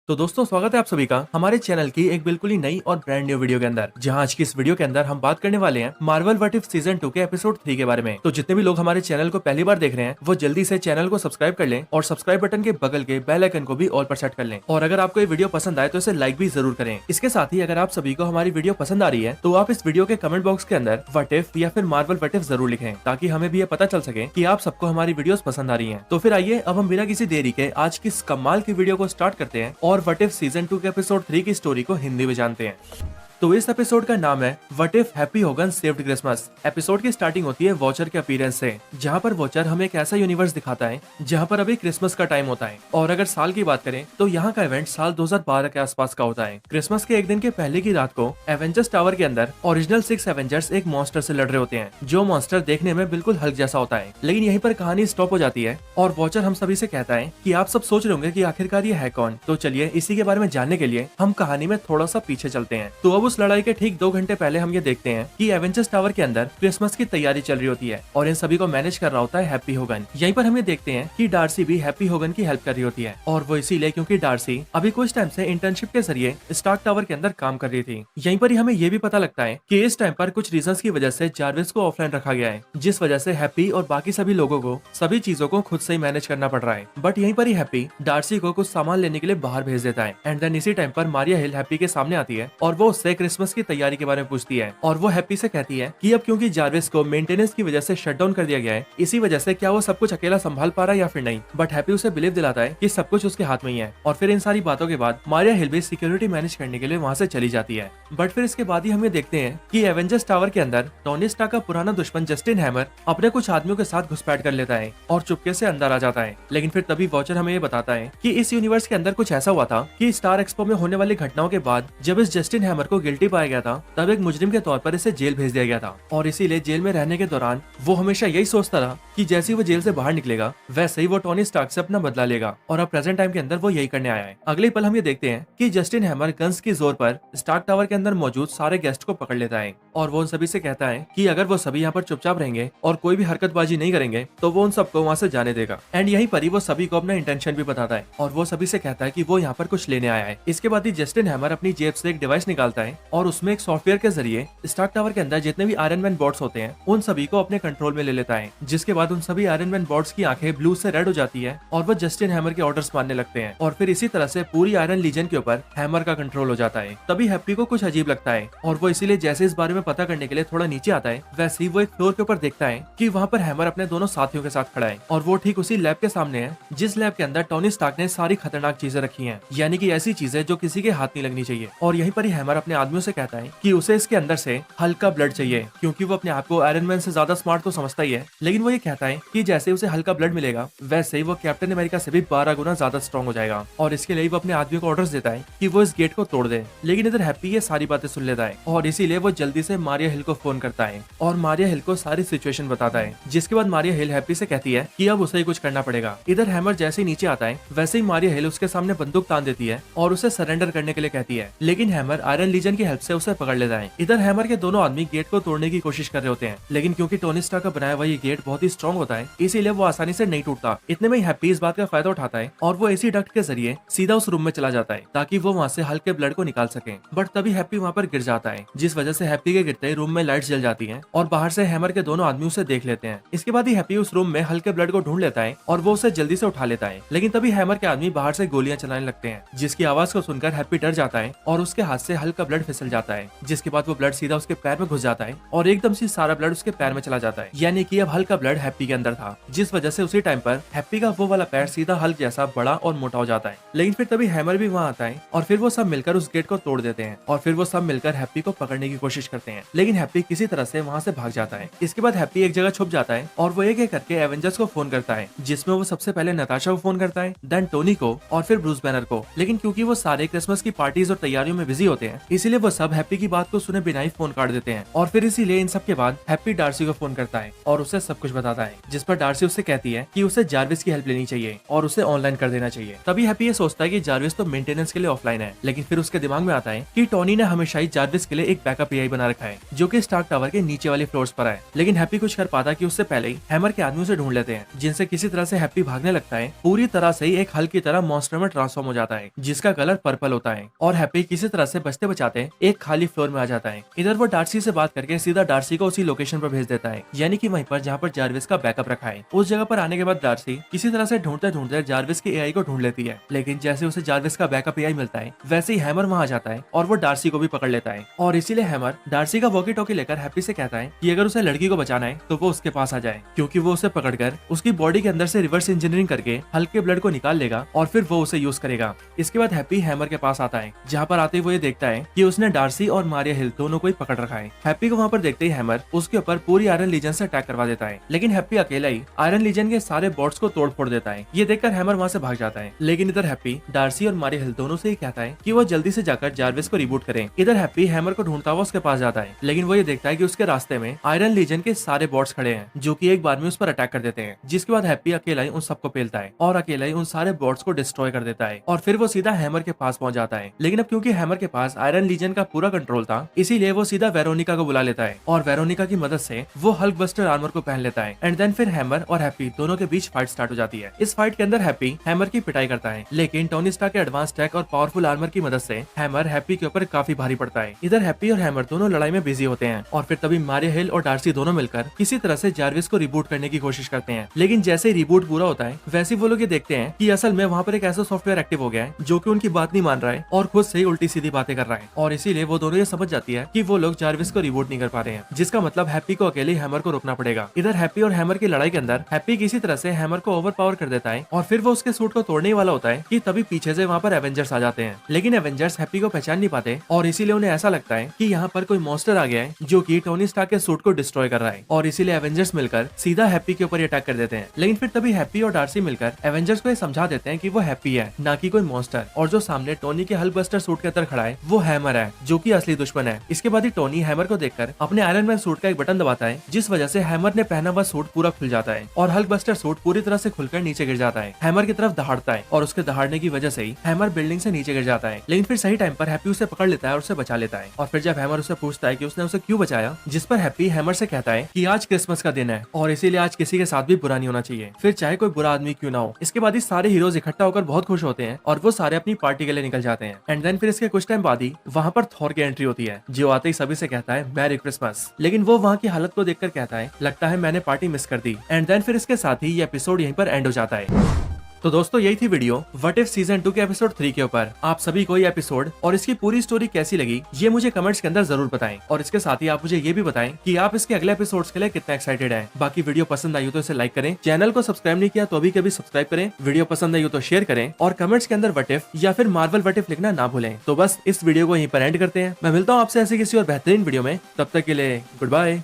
तो दोस्तों स्वागत है आप सभी का हमारे चैनल की एक बिल्कुल ही नई और ब्रांड न्यू वीडियो के अंदर, जहां आज की इस वीडियो के अंदर हम बात करने वाले हैं मार्वल व्हाट इफ सीजन 2 के एपिसोड 3 के बारे में। तो जितने भी लोग हमारे चैनल को पहली बार देख रहे हैं वो जल्दी से चैनल को सब्सक्राइब कर लें और सब्सक्राइब बटन के बगल के बेल आइकन को भी ऑल पर सेट कर लें। और अगर आपको ये वीडियो पसंद आए तो इसे लाइक भी जरूर करें। इसके साथ ही अगर आप सभी को हमारी वीडियो पसंद आ रही है तो आप इस वीडियो के कमेंट बॉक्स के अंदर व्हाट इफ या फिर मार्वल व्हाट इफ जरूर लिखें, ताकि हमें भी ये पता चल सके कि आप सबको हमारी वीडियोस पसंद आ रही हैं। तो फिर आइए अब हम बिना किसी देरी के आज की इस कमाल की वीडियो को स्टार्ट करते हैं और व्हाट इफ सीजन 2 के एपिसोड 3 की स्टोरी को हिंदी में जानते हैं। तो इस एपिसोड का नाम है what if happy Hogan saved Christmas. Episode की स्टार्टिंग होती है वॉचर के अपीयरेंस से, जहां पर वॉचर हमें एक ऐसा यूनिवर्स दिखाता है जहां पर अभी क्रिसमस का टाइम होता है। और अगर साल की बात करें तो यहाँ का इवेंट साल 2012 के आसपास का होता है। क्रिसमस के एक दिन के पहले की रात को एवेंजर्स टावर के अंदर ओरिजिनल 6 एवेंजर्स एक मॉन्स्टर से लड़ रहे होते हैं, जो मॉन्स्टर देखने में बिल्कुल हल्क जैसा होता है। लेकिन यहीं पर कहानी स्टॉप हो जाती है और वॉचर हम सभी से कहता है कि आप सब सोच रहे होंगे कि आखिरकार ये है कौन। तो चलिए इसी के बारे में जानने के लिए हम कहानी में थोड़ा सा पीछे चलते हैं। तो अब उस लड़ाई के ठीक 2 घंटे पहले हम ये देखते हैं कि एवेंजर्स टावर के अंदर क्रिसमस की तैयारी चल रही होती है और इन सभी को मैनेज कर रहा होता है हैप्पी होगन। यहीं पर हम ये देखते हैं कि डार्सी भी हैप्पी होगन की हेल्प कर रही होती है, और वो इसीलिए क्योंकि डार्सी अभी कुछ टाइम से इंटर्नशिप के जरिए स्टार्क टावर के अंदर काम कर रही थी। यहीं पर ही हमें ये भी पता लगता है कि इस टाइम पर कुछ रीजंस की वजह से जार्विस को ऑफलाइन रखा गया है, जिस वजह से हैप्पी और बाकी सभी लोगों को सभी चीजों को खुद से ही मैनेज करना पड़ रहा है। बट यहीं पर ही हैप्पी डार्सी को कुछ सामान लेने के लिए बाहर भेज देता है। एंड देन इसी टाइम पर मारिया हिल हैप्पी के सामने आती है और वो उससे क्रिसमस की तैयारी के बारे में पूछती है। और वो हैप्पी से कहती है कि अब क्योंकि जार्विस को मेंटेनेंस की वजह से शट डाउन कर दिया गया है, इसी वजह से क्या वो सब कुछ अकेला संभाल पा रहा है या फिर नहीं। बट हैप्पी उसे बिलीव दिलाता है कि सब कुछ उसके हाथ में ही है। और फिर इन सारी बातों के बाद मारिया हिल भी सिक्योरिटी मैनेज करने के लिए वहाँ से चली जाती है। बट फिर इसके बाद ही हमें देखते हैं कि एवेंजर्स टावर के अंदर टोनी स्टार्क का पुराना दुश्मन जस्टिन हैमर अपने कुछ आदमियों के साथ घुसपैठ कर लेता है और चुपके से अंदर आ जाता है। लेकिन फिर तभी वॉचर हमें ये बताता है कि इस यूनिवर्स के अंदर कुछ ऐसा हुआ था कि स्टार एक्सपो में होने वाली घटनाओं के बाद जब इस जस्टिन हैमर को गिल्टी पाया गया था, तब एक मुजरिम के तौर पर इसे जेल भेज दिया गया था। और इसीलिए जेल में रहने के दौरान वो हमेशा यही सोचता रहा कि जैसे ही वो जेल से बाहर निकलेगा वैसे ही वो टोनी स्टार्क से अपना बदला लेगा। और अब प्रेजेंट टाइम के अंदर वो यही करने आया है। अगले पल हम ये देखते हैं कि जस्टिन हैमर गन्स की जोर पर स्टार्क टावर के अंदर मौजूद सारे गेस्ट को पकड़ लेता है और वो उन सभी से कहता है कि अगर वो सभी यहाँ पर चुपचाप रहेंगे और कोई भी हरकतबाजी नहीं करेंगे तो वो उन सबको वहाँ से जाने देगा। एंड यहीं पर ही वो सभी को अपना इंटेंशन भी बताता है और वो सभी से कहता है कि वो यहाँ पर कुछ लेने आया है। इसके बाद ही जस्टिन हैमर अपनी जेब से एक डिवाइस निकालता है और उसमें एक सॉफ्टवेयर के जरिए स्टार्क टावर के अंदर जितने भी आयरन मैन बॉट्स होते हैं उन सभी को अपने कंट्रोल में ले लेता है। जिसके बाद उन सभी आयरन मैन बॉट्स की आंखें ब्लू से रेड हो जाती है और वो जस्टिन हैमर के ऑर्डर्स मानने लगते हैं। और फिर इसी तरह से पूरी आयरन लीजन के ऊपर हैमर का कंट्रोल हो जाता है। तभी हैप्पी को कुछ अजीब लगता है और वो इसीलिए जैसे इस बारे में पता करने के लिए थोड़ा नीचे आता है, वैसे ही वो एक फ्लोर के ऊपर देखता है कि वहाँ पर हैमर अपने दोनों साथियों के साथ खड़ा है और वो ठीक उसी लैब के सामने है जिस लैब के अंदर टोनी स्टार्क ने सारी खतरनाक चीजें रखी हैं, यानी कि ऐसी चीजें जो किसी के हाथ नहीं लगनी चाहिए। और यहीं पर ही हैमर अपने आदमियों से कहता है कि उसे इसके अंदर से हल्का ब्लड चाहिए, क्योंकि वो अपने आप को आयरन मैन से ज्यादा स्मार्ट तो समझता ही है। लेकिन वो ये कहता है कि जैसे उसे हल्का ब्लड मिलेगा वैसे ही वो कैप्टन अमेरिका से भी 12 गुना ज्यादा स्ट्रॉन्ग हो जाएगा। और इसके लिए वो अपने आदमी को ऑर्डर्स देता है कि वो इस गेट को तोड़ दे। लेकिन इधर हैप्पी ये सारी बातें सुन लेता है और इसीलिए वो जल्दी से मारिया हिल को फोन करता है और मारिया हिल को सारी सिचुएशन बताता है। जिसके बाद मारिया हिल हैप्पी से कहती है कि अब उसे ही कुछ करना पड़ेगा। इधर हैमर जैसे ही नीचे आता है वैसे ही मारिया हिल उसके सामने बंदूक तान देती है और उसे सरेंडर करने के लिए कहती है। लेकिन हैमर आयरन लीजन की हेल्प से उसे पकड़ लेता है। इधर हैमर के दोनों आदमी गेट को तोड़ने की कोशिश कर रहे होते हैं, लेकिन क्योंकि टोनी स्टार्क का बनाया हुआ ये गेट बहुत ही स्ट्रॉन्ग होता है इसीलिए वो आसानी से नहीं टूटता। इतने में ही हैप्पी इस बात का फायदा उठाता है और वो एसी डक्ट के जरिए सीधा उस रूम में चला जाता है ताकि वो वहाँ से हल्के ब्लड को निकाल सके। बट तभी हैप्पी वहाँ पर गिर जाता है, जिस वजह से हैप्पी के गिरते ही रूम में लाइट्स जल जाती हैं और बाहर से हैमर के दोनों आदमी उसे देख लेते हैं। इसके बाद ही हैप्पी उस रूम में हल्के ब्लड को ढूंढ लेता है और वो उसे जल्दी से उठा लेता है। लेकिन तभी हैमर के आदमी बाहर से गोलियां चलाने लगते हैं, जिसकी आवाज को सुनकर हैप्पी डर जाता है और उसके हाथ से हल्का ब्लड फिसल जाता है। जिसके बाद वो ब्लड सीधा उसके पैर में घुस जाता है और एकदम से सारा ब्लड उसके पैर में चला जाता है, यानी कि अब हल्का ब्लड हैप्पी के अंदर था। जिस वजह से उसी टाइम पर हैप्पी का वो वाला पैर सीधा हल्क जैसा बड़ा और मोटा हो जाता है। लेकिन फिर तभी हैमर भी वहाँ आता है और फिर वो सब मिलकर उस गेट को तोड़ देते हैं और फिर वो सब मिलकर हैप्पी को पकड़ने की कोशिश करते हैं। लेकिन हैप्पी किसी तरह से वहाँ से भाग जाता है। इसके बाद हैप्पी एक जगह छुप जाता है और वो एक एक करके एवेंजर्स को फोन करता है, जिसमें वो सबसे पहले नताशा को फोन करता है, देन टोनी को और फिर ब्रूस बैनर को। लेकिन क्योंकि वो सारे क्रिसमस की पार्टीज और तैयारियों में बिजी होते हैं इसीलिए वो सब हैप्पी की बात को सुने बिना ही फोन काट देते हैं। और फिर इसीलिए इन सब के बाद हैप्पी डार्सी को फोन करता है और उसे सब कुछ बताता आता है, जिस पर डार्सी उससे कहती है कि उसे जार्विस की हेल्प लेनी चाहिए और उसे ऑनलाइन कर देना चाहिए। तभी हैप्पी ये सोचता है कि जार्विस तो मेंटेनेंस के लिए ऑफलाइन है, लेकिन फिर उसके दिमाग में आता है कि टोनी ने हमेशा ही जार्विस के लिए एक बैकअप एआई बना रखा है जो कि स्टार्क टावर के नीचे वाले फ्लोर्स पर है। लेकिन हैप्पी कुछ कर पाता कि उससे पहले ही हैमर के आदमियों से ढूंढ लेते हैं, जिनसे किसी तरह से हैप्पी भागने लगता है। पूरी तरह से ही एक हल की तरह मॉन्स्टर में ट्रांसफॉर्म हो जाता है, जिसका कलर पर्पल होता है, और हैप्पी किसी तरह से बचते बचाते एक खाली फ्लोर में आ जाता है। इधर वो डार्सी से बात करके सीधा डार्सी को उसी लोकेशन पर भेज देता है, यानी कि वहीं पर जहाँ पर जार्विस का बैकअप रखा है। उस जगह पर आने के बाद डार्सी किसी तरह से ढूंढते ढूंढते जार्विस के एआई को ढूंढ लेती है, लेकिन जैसे उसे जार्विस का बैकअप एआई मिलता है वैसे ही हैमर वहां आ जाता है और वो डार्सी को भी पकड़ लेता है। और इसीलिए हैमर डार्सी का वॉकी टॉकी लेकर हैप्पी से कहता है कि अगर उसे लड़की को बचाना है तो वो उसके पास आ जाए, क्योंकि वो उसे पकड़कर उसकी बॉडी के अंदर से रिवर्स इंजीनियरिंग करके हल्के ब्लड को निकाल लेगा और फिर वो उसे यूज करेगा। इसके बाद हैप्पी हैमर के पास आता है, जहाँ पर आते ही वो ये देखता है कि उसने डार्सी और मारिया हिल दोनों को ही पकड़ रखा है। हैप्पी को वहाँ पर देखते ही हैमर उसके ऊपर पूरी आयरन लीजन से अटैक करवा देता है, लेकिन हैप्पी अकेला ही आयरन लीजन के सारे बॉट्स को तोड़ फोड़ देता है। ये देखकर हैमर वहाँ से भाग जाता है, लेकिन इधर हैप्पी डार्सी और मारिया हिल दोनों से ही कहता है कि वो जल्दी से जाकर जार्विस को रिबूट करें। इधर हैप्पी हैमर को ढूंढता हुआ उसके पास जाता है, लेकिन वो ये देखता है कि उसके रास्ते में आयरन लीजन के सारे बॉट्स खड़े हैं जो कि एक बार में उस पर अटैक कर देते हैं। जिसके बाद हैप्पी अकेला ही उन सबको पेलता है और अकेला ही उन सारे बॉट्स को डिस्ट्रॉय कर देता है, और फिर वो सीधा हैमर के पास पहुंच जाता है। लेकिन अब क्योंकि हैमर के पास आयरन लीजन का पूरा कंट्रोल था, इसीलिए वो सीधा वेरोनिका को बुला लेता है और वेरोनिका की मदद से वो हल्क बस्टर आर्मर को पहन लेता है। एंड देन फिर हैमर और हैप्पी दोनों के बीच फाइट स्टार्ट हो जाती है। इस फाइट के अंदर हैप्पी हैमर की पिटाई करता है, लेकिन टोनी स्टार्क के एडवांस टेक और पावरफुल आर्मर की मदद से हैमर हैप्पी के ऊपर काफी भारी पड़ता है। इधर हैप्पी और हैमर दोनों लड़ाई में बिजी होते हैं, और फिर तभी मारिया हिल और डार्सी दोनों मिलकर किसी तरह से जार्विस को रिबूट करने की कोशिश करते हैं। लेकिन जैसे ही रिबूट पूरा होता है वैसे वो लोग ये देखते हैं कि असल में वहाँ पर एक ऐसा सॉफ्टवेयर एक्टिव हो गया है जो कि उनकी बात नहीं मान रहा है और खुद से ही उल्टी सीधी बातें कर रहा है, और इसीलिए वो दोनों ये समझ जाती है कि वो लोग जार्विस को रिबूट नहीं कर पा रहे हैं, जिसका मतलब हैप्पी को अकेले हैमर को रोकना पड़ेगा। इधर हैप्पी और हैमर की लड़ाई के अंदर हैप्पी किसी तरह से हैमर को ओवर पावर कर देता है, और फिर वो उसके सूट को तोड़ने वाला होता है कि तभी पीछे से वहाँ पर एवेंजर्स आ जाते हैं। लेकिन एवेंजर्स हैप्पी को पहचान नहीं पाते, और इसीलिए उन्हें ऐसा लगता है कि यहाँ पर कोई मॉन्स्टर आ गया है जो कि टोनी स्टार्क के सूट को डिस्ट्रॉय कर रहा है, और इसीलिए एवेंजर्स मिलकर सीधा हैप्पी के ऊपर अटैक कर देते हैं। लेकिन फिर तभी हैप्पी और डार्सी मिलकर एवेंजर्स को ये समझा देते हैं कि वो हैप्पी है, ना कि कोई मॉन्स्टर, और जो सामने टोनी के हल्क बस्टर सूट के अंदर खड़ा है वो हैमर है, जो कि असली दुश्मन है। इसके बाद ही टोनी हैमर को देखकर अपने आयरन मैन सूट का एक बटन दबाता है, जिस वजह से हैमर ने पहना हुआ सूट पूरा खुल जाता है और हल्क बस्टर सूट पूरी तरह से खुलकर नीचे गिर जाता है। हैमर की तरफ दहाड़ता है और उसके दहाड़ने की वजह से ही हैमर बिल्डिंग से नीचे गिर जाता है। लेकिन फिर सही टाइम पर हैप्पी उसे पकड़ लेता है और उसे बचा लेता है। और फिर जब हैमर उसे पूछता है कि उसने उसे क्यों बचाया, जिस पर हैप्पी हैमर से कहता है कि आज क्रिसमस का दिन है और इसीलिए आज किसी के साथ भी बुरा नहीं होना चाहिए, फिर चाहे कोई बुरा आदमी क्यों ना हो। इसके बाद ही सारे हीरोज इकट्ठा होकर बहुत खुश होते हैं और वो सारे अपनी पार्टी के लिए निकल जाते हैं। एंड देन फिर इसके कुछ टाइम बाद ही वहाँ पर थॉर की एंट्री होती है, जो आते ही सभी से कहता है मैरी क्रिसमस। लेकिन वो वहाँ की हालत को देखकर कहता है लगता है मैंने पार्टी मिस कर दी। एंड देन फिर इसके साथ ही ये एपिसोड यहीं पर एंड हो जाता है। तो दोस्तों यही थी वीडियो व्हाट इफ सीजन 2 के एपिसोड 3 के ऊपर। आप सभी को ये एपिसोड और इसकी पूरी स्टोरी कैसी लगी ये मुझे कमेंट्स के अंदर जरूर बताएं, और इसके साथ ही आप मुझे ये भी बताएं कि आप इसके अगले एपिसोड्स के लिए कितना एक्साइटेड हैं। बाकी वीडियो पसंद आई हो तो इसे लाइक करें, चैनल को सब्सक्राइब नहीं किया तो अभी कभी सब्सक्राइब करें, वीडियो पसंद आई हो तो शेयर करें, और कमेंट्स के अंदर व्हाट इफ या फिर मार्वल व्हाट इफ लिखना ना भूलें। तो बस इस वीडियो को यहीं पर एंड करते हैं। मैं मिलता हूँ आपसे ऐसे किसी और बेहतरीन वीडियो में, तब तक के लिए गुड बाय।